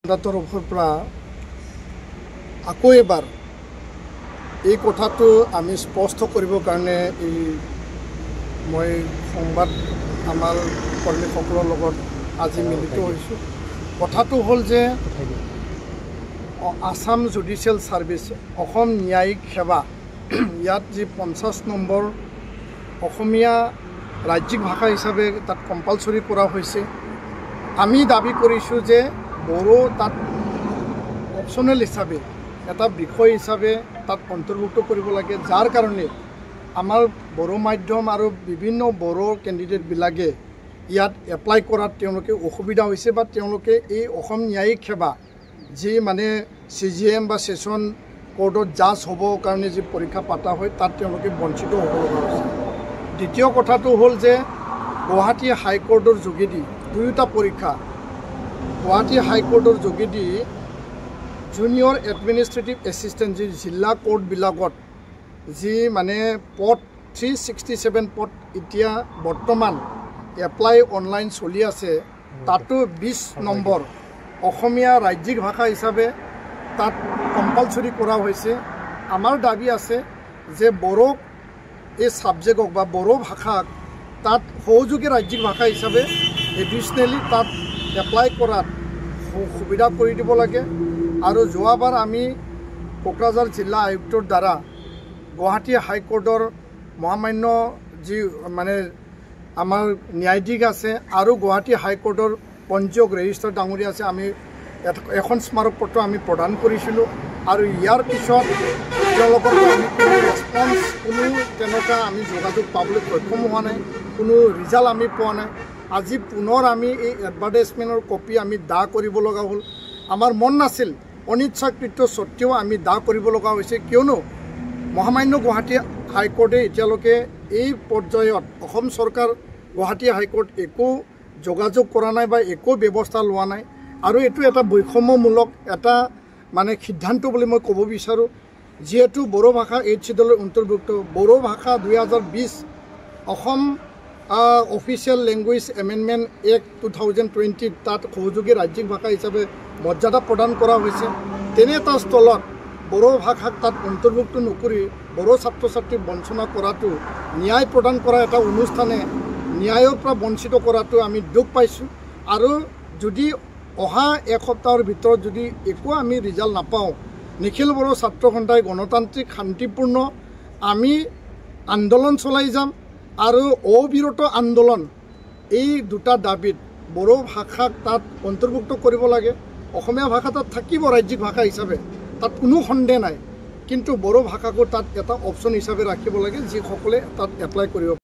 তৰফৰ পৰা আকৌ এবাৰ এই কথাটো আমি স্পষ্ট কৰিবৰ কাৰণে মই সংবাদ আমাৰ কৰ্মীসকলৰ লগত আজি মিলিত হৈছোঁ। কথাটো হ'ল যে আসাম জুডিচিয়েল ছাৰ্ভিচ অসম ন্যায়িক সেৱা ইয়াত যি 50 নম্বৰ অসমীয়া ৰাজ্যিক ভাষা হিচাপে তাত কম্পালচৰি কৰা হৈছে। আমি দাবী কৰিছোঁ যে বড়ো তাত অপশ্যনেল হিচাপে এটা বিষয় হিচাপে তাত অন্তৰ্ভুক্ত কৰিব লাগে, যাৰ কাৰণে আমাৰ বড়ো মাধ্যম আৰু বিভিন্ন বড়ো কেণ্ডিডেটবিলাকে ইয়াত এপ্লাই কৰাত তেওঁলোকে অসুবিধা হৈছে বা তেওঁলোকে এই অসম ন্যায়িক সেৱা যি মানে CGM বা ছেছন কোৰ্টত জাজ হ'বৰ কাৰণে যি পৰীক্ষা পতা হয় তাত তেওঁলোকে বঞ্চিত হ'ব লগা হৈছে। দ্বিতীয় কথাটো হ'ল যে গুৱাহাটী হাইকোৰ্টৰ যোগেদি দুয়োটা পৰীক্ষা গুৱাহাটী হাইকোৰ্টৰ যোগেদি জুনিয়ৰ এডমিনিষ্ট্ৰেটিভ এছিষ্টেণ্ট যি জিলা কোৰ্টবিলাকত যি মানে পদ 367 পদ এতিয়া বৰ্তমান এপ্লাই অনলাইন চলি আছে, তাতো 20 নম্বৰ অসমীয়া ৰাজ্যিক ভাষা হিচাপে তাত কম্পালচৰি কৰা হৈছে। আমাৰ দাবী আছে যে বড়ো এই ছাবজেক্টক বা বড়ো ভাষাক তাত সহযোগী ৰাজ্যিক ভাষা হিচাপে এডিশ্যনেলি তাত এপ্লাই কৰাত সুবিধা কৰি দিব লাগে। আৰু যোৱাবাৰ আমি কোকৰাঝাৰ জিলা আয়ুক্তৰ দ্বাৰা গুৱাহাটী হাইকোৰ্টৰ মহামান্য যি মানে আমাৰ ন্যায়াধীশ আছে আৰু গুৱাহাটী হাইকোৰ্টৰ পঞ্জীয়ক ৰেজিষ্ট্ৰাৰ ডাঙৰীয়া আছে, আমি এখন স্মাৰক পত্ৰ আমি প্ৰদান কৰিছিলোঁ। আৰু ইয়াৰ পিছত তেওঁলোকৰ আমি কোনো ৰেছপন্স কোনো তেনেকুৱা আমি যোগাযোগ পাবলৈ সক্ষম হোৱা নাই, কোনো ৰিজাল্ট আমি পোৱা নাই। আজি পুনৰ আমি এই এডভাৰটাইজমেণ্টৰ কপি আমি দাহ কৰিব লগা হ'ল। আমাৰ মন নাছিল, অনিচ্ছাকৃত স্বত্বেও আমি দাহ কৰিব লগা হৈছে, কিয়নো মহামান্য গুৱাহাটী হাইকোৰ্টে এতিয়ালৈকে এই পৰ্যায়ত অসম চৰকাৰ গুৱাহাটী হাইকোৰ্ট একো যোগাযোগ কৰা নাই বা একো ব্যৱস্থা লোৱা নাই। আৰু এইটো এটা বৈষম্যমূলক এটা মানে সিদ্ধান্ত বুলি মই ক'ব বিচাৰোঁ। যিহেতু বড়ো ভাষা 8th শিডিউলৰ অন্তৰ্ভুক্ত, বড়ো ভাষা 2020 Assam official language amendment act 2020 তাত সহযোগী ৰাজ্যিক ভাষা হিচাপে মৰ্যাদা প্ৰদান কৰা হৈছে। তেনে এটা স্থলত বড়ো ভাষাক তাত অন্তৰ্ভুক্ত নকৰি বড়ো ছাত্ৰ ছাত্ৰীক বঞ্চনা কৰাটো, ন্যায় প্ৰদান কৰা এটা অনুষ্ঠানে ন্যায়ৰ পৰা বঞ্চিত কৰাটো আমি দুখ পাইছোঁ। আৰু যদি অহা এক সপ্তাহৰ ভিতৰত যদি একো আমি ৰিজাল্ট নাপাওঁ, নিখিল বড়ো ছাত্ৰ সন্থাই গণতান্ত্ৰিক শান্তিপূৰ্ণ আমি আন্দোলন চলাই যাম। আৰু অবিৰত আন্দোলন এই দুটা দাবীত বড়ো ভাষাক তাত অন্তৰ্ভুক্ত কৰিব লাগে। অসমীয়া ভাষা তাত থাকিব ৰাজ্যিক ভাষা হিচাপে, তাত কোনো সন্দেহ নাই, কিন্তু বড়ো ভাষাকো তাত এটা অপশ্যন হিচাপে ৰাখিব লাগে যিসকলে তাত এপ্লাই কৰিব।